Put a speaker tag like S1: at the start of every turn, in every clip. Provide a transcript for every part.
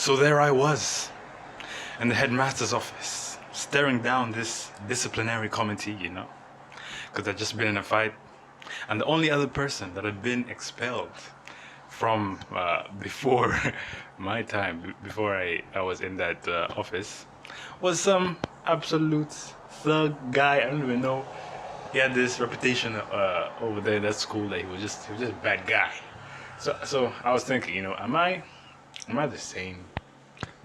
S1: So there I was, in the headmaster's office, staring down this disciplinary committee, because I'd just been in a fight. And the only other person that had been expelled from before my time, before I was in that office, was some absolute thug guy. I don't even know. He had this reputation over there in that school that he was just a bad guy. So I was thinking, am I the same?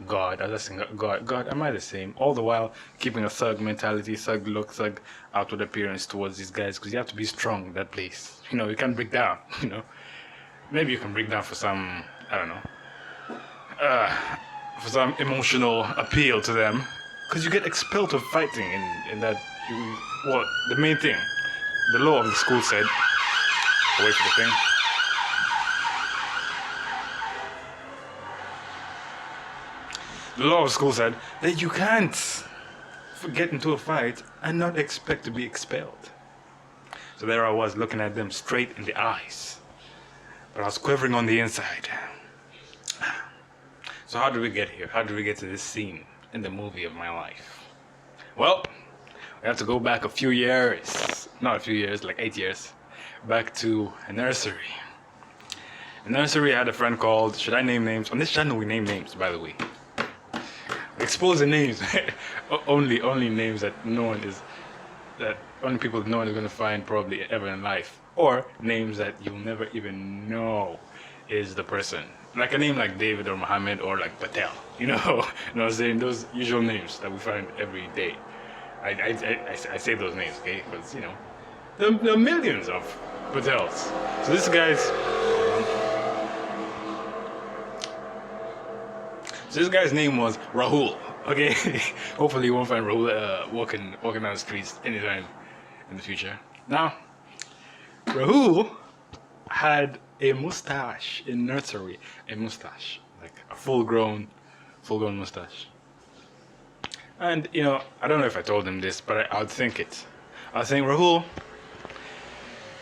S1: God, I was asking God, am I the same? All the while keeping a thug mentality, thug look, thug outward appearance towards these guys, because you have to be strong in that place. You can't break down. Maybe you can break down for some, I don't know, for some emotional appeal to them, because you get expelled of fighting in that. Well, the main thing, the law of the school said. Wait for the thing. The law of the school said that you can't get into a fight and not expect to be expelled. So there I was, looking at them straight in the eyes, but I was quivering on the inside. So how did we get here? How did we get to this scene in the movie of my life? Well, we have to go back a few years, not a few years, like 8 years, back to a nursery. In nursery, I had a friend called, should I name names? On this channel, we name names, by the way. Expose the names. only names that only people no one is going to find probably ever in life. Or names that you'll never even know is the person. Like a name like David or Muhammad or like Patel. You know what I'm saying? Those usual names that we find every day. I say those names, okay? Because, there are millions of Patels. So this guy's name was Rahul, okay? Hopefully you won't find Rahul walking down the streets anytime in the future. Now, Rahul had a mustache in nursery. A mustache, like a full-grown mustache. And, I don't know if I told him this, but I would think it. I would think, Rahul,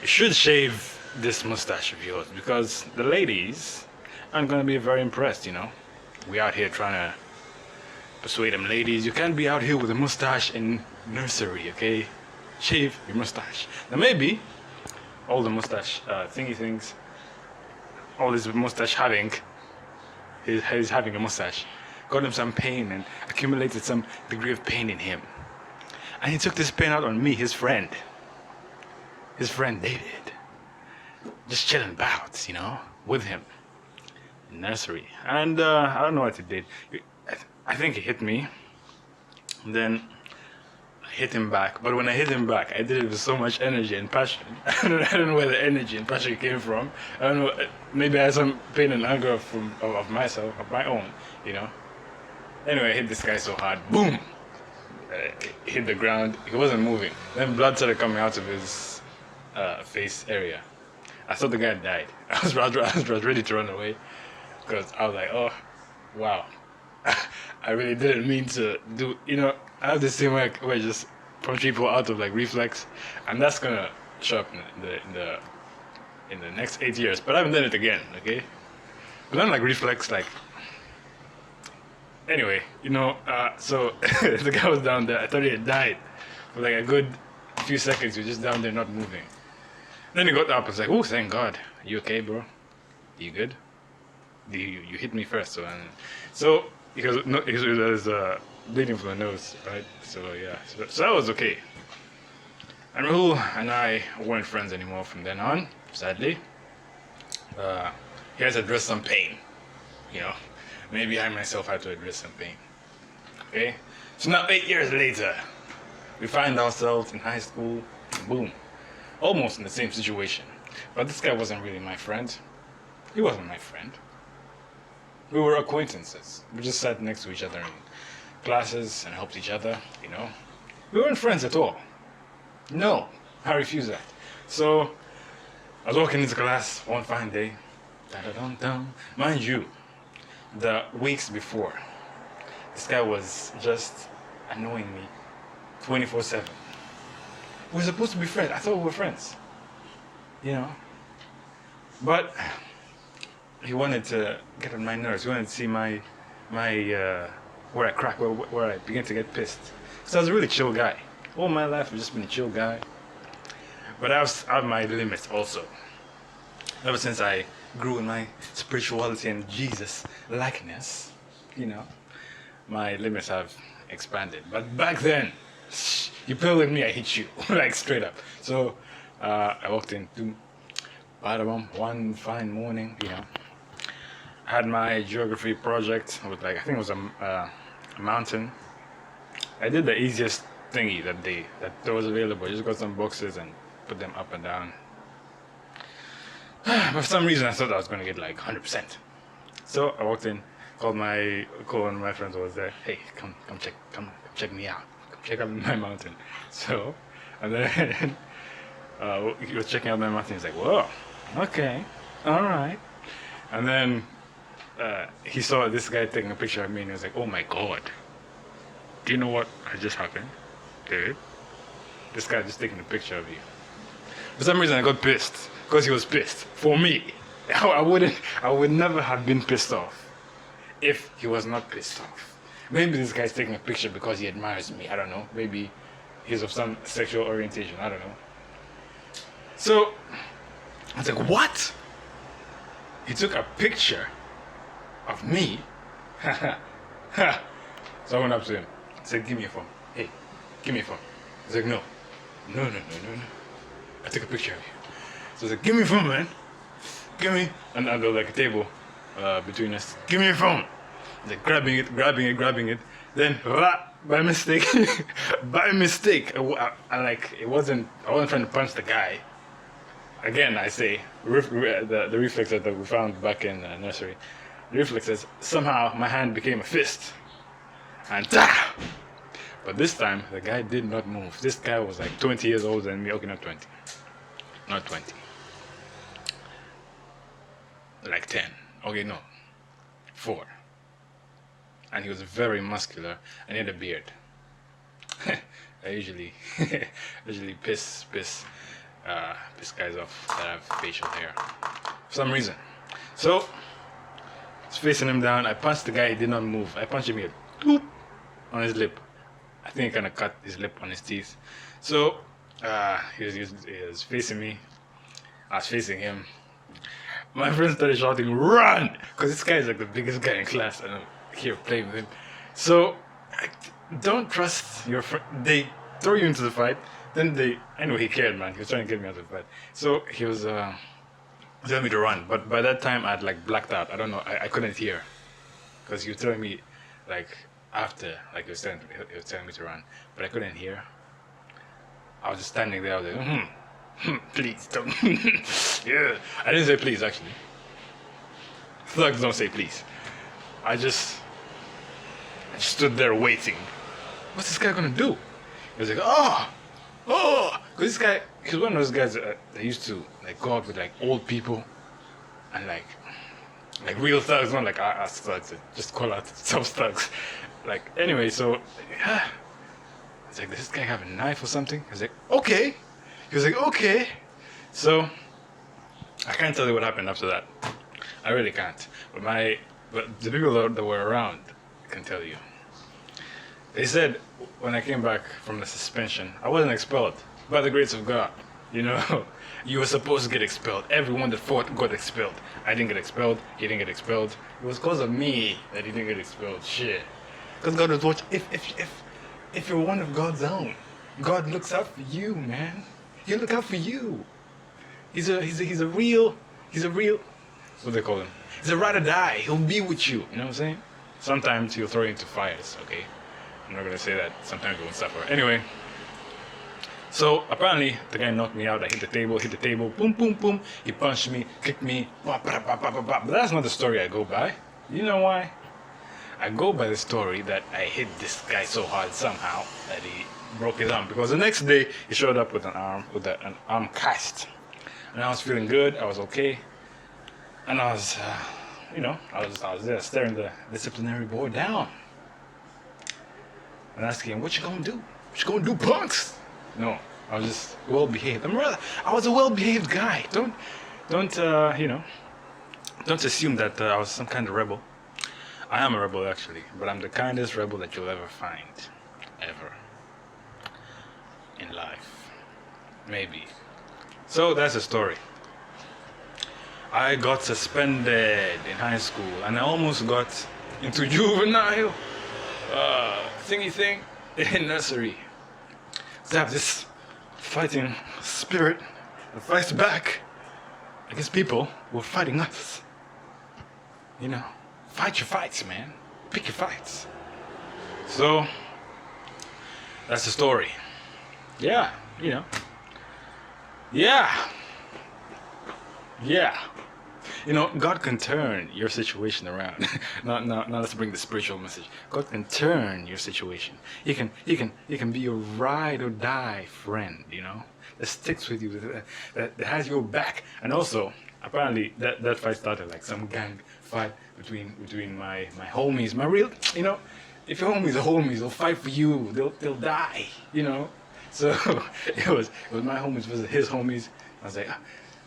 S1: you should shave this mustache of yours, because the ladies aren't going to be very impressed, We out here trying to persuade them ladies. You can't be out here with a mustache in nursery, okay? Shave your mustache. Now maybe all the mustache thingy things, all this mustache having, he's having a mustache, got him some pain and accumulated some degree of pain in him. And he took this pain out on me, his friend David. Just chilling about, with him. Nursery. And I don't know what he did. I think he hit me. And then I hit him back. But when I hit him back, I did it with so much energy and passion. I don't know where the energy and passion came from. I don't know. Maybe I had some pain and anger of myself, of my own, Anyway, I hit this guy so hard. Boom! He hit the ground. He wasn't moving. Then blood started coming out of his face area. I thought the guy died. I was ready to run away. Because I was like, oh, wow. I really didn't mean to do, I have this thing where I just punch people out of like reflex, and that's gonna show up in the next 8 years. But I haven't done it again, okay? But then like reflex, like, anyway, so the guy was down there. I thought he had died for like a good few seconds. He was just down there not moving. Then he got up and was like, oh, thank God. You okay, bro? You good? You hit me first, so he was bleeding from the nose, right? So yeah, so that was okay. And Rahul and I weren't friends anymore from then on, sadly. He has to address some pain, Maybe I myself had to address some pain. Okay, so now 8 years later, we find ourselves in high school. Boom, almost in the same situation, but this guy wasn't really my friend. He wasn't my friend. We were acquaintances. We just sat next to each other in classes and helped each other, We weren't friends at all. No, I refuse that. So, I was walking into class one fine day. Da-da-dum-dum. Mind you, the weeks before, this guy was just annoying me 24/7. We're supposed to be friends. I thought we were friends. But he wanted to get on my nerves. He wanted to see my where I crack, where I begin to get pissed. So I was a really chill guy. All my life I've just been a chill guy. But I was out of my limits also. Ever since I grew in my spirituality and Jesus likeness, you know, my limits have expanded. But back then, you play with me, I hit you, like straight up. So I walked into Badabam one fine morning, you know. I had my geography project with like, I think it was a mountain. I did the easiest thingy that day that was available. Just got some boxes and put them up and down. But for some reason I thought I was going to get like 100%. So I walked in, called one of my friends who was there. Hey, come check me out. Come check out my mountain. So, and then he was checking out my mountain. He's like, whoa, okay, all right. And then he saw this guy taking a picture of me, and he was like, oh my God, do you know what had just happened, dude? This guy just taking a picture of you. For some reason I got pissed, because he was pissed. For me, I would never have been pissed off if he was not pissed off. Maybe this guy's taking a picture because he admires me, I don't know. Maybe he's of some sexual orientation, I don't know. So, I was like, what? He took a picture of me? So I went up to him, I said, give me your phone. Hey, give me your phone. He's like, no. No. I took a picture of you. So I was like, give me your phone, man. Give me. And there was like a table between us. Give me your phone. I was like, grabbing it. Then, by mistake, I wasn't trying to punch the guy. Again, I say, the reflexes that we found back in nursery. The reflexes, somehow my hand became a fist. And but this time, the guy did not move. This guy was like 20 years older than me. Okay, not 20. Not 20. Like 10. Okay, no. 4. And he was very muscular and he had a beard. I usually piss guys off that have facial hair. For some reason. So, I was facing him down. I punched the guy, he did not move. I punched him here. Boop, on his lip. I think I kind of cut his lip on his teeth. So, he was facing me. I was facing him. My friends started shouting, run! Because this guy is like the biggest guy in class and I'm here playing with him. So, don't trust your friend. They throw you into the fight. Then anyway, he cared, man. He was trying to get me out of the fight. So, he was telling me to run. But by that time, I'd like blacked out. I don't know. I couldn't hear. Because he was telling me, like, after, like he was telling me to run, but I couldn't hear. I was just standing there. I was like, please don't. Yeah, I didn't say please actually. Thugs don't say please. I just stood there waiting. What's this guy gonna do? He was like, because this guy, he's one of those guys that used to like go out with like old people and like real thugs, not like us thugs. Just call out some thugs. Like, anyway, so, yeah. It's like, does this guy have a knife or something? I was like, okay. He was like, okay. So, I can't tell you what happened after that. I really can't. But the people that were around can tell you. They said, when I came back from the suspension, I wasn't expelled. By the grace of God. You know, you were supposed to get expelled. Everyone that fought got expelled. I didn't get expelled. He didn't get expelled. It was because of me that he didn't get expelled. Shit. Because God was watching. If you're one of God's own, God looks out for you, man. He'll look out for you. He's a real. What do they call him? He's a ride or die. He'll be with you. You know what I'm saying? Sometimes he'll throw you into fires. Okay, I'm not gonna say that. Sometimes you won't suffer. Anyway. So apparently the guy knocked me out. I hit the table, boom, boom, boom. He punched me, kicked me, but that's not the story I go by. You know why? I go by the story that I hit this guy so hard somehow that he broke his arm. Because the next day he showed up with an arm cast, and I was feeling good. I was okay, and I was, I was there staring the disciplinary board down and asking him, "What you gonna do? What you gonna do, punks?" No, I was just well behaved. I was a well behaved guy. Don't assume that I was some kind of rebel. I am a rebel actually, but I'm the kindest rebel that you'll ever find, ever in life, maybe. So that's the story. I got suspended in high school, and I almost got into juvenile thingy thing in nursery. So I have this fighting spirit that fights back against people who are fighting us. You know, fight your fights, man. Pick your fights. So that's the story. Yeah, you know. Yeah. Yeah. You know, God can turn your situation around. Not let's bring the spiritual message. God can turn your situation. He can be your ride or die friend, you know, that sticks with you, that has your back. And also, apparently that fight started like some gang fight between my homies. My real, you know, if your homies are homies, they'll fight for you. They'll die, you know. So it was my homies versus his homies. I was like,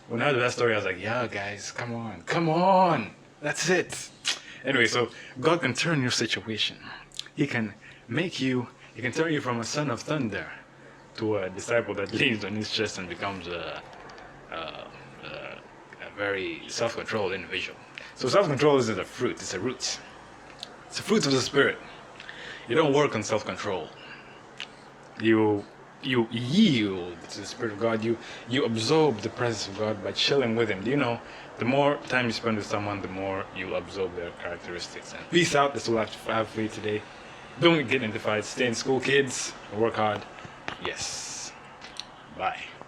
S1: when I heard that story, I was like, yeah, guys, come on, that's it. Anyway, so God can turn your situation. He can turn you from a son of thunder to a disciple that leans on his chest and becomes a very self-controlled individual. So self-control isn't a fruit, it's a root. It's a fruit of the spirit. You don't work on self-control. You yield to the Spirit of God. You absorb the presence of God by chilling with Him. Do you know, the more time you spend with someone, the more you'll absorb their characteristics. And peace out. That's all I have for you today. Don't get into fights. Stay in school, kids. Work hard. Yes. Bye.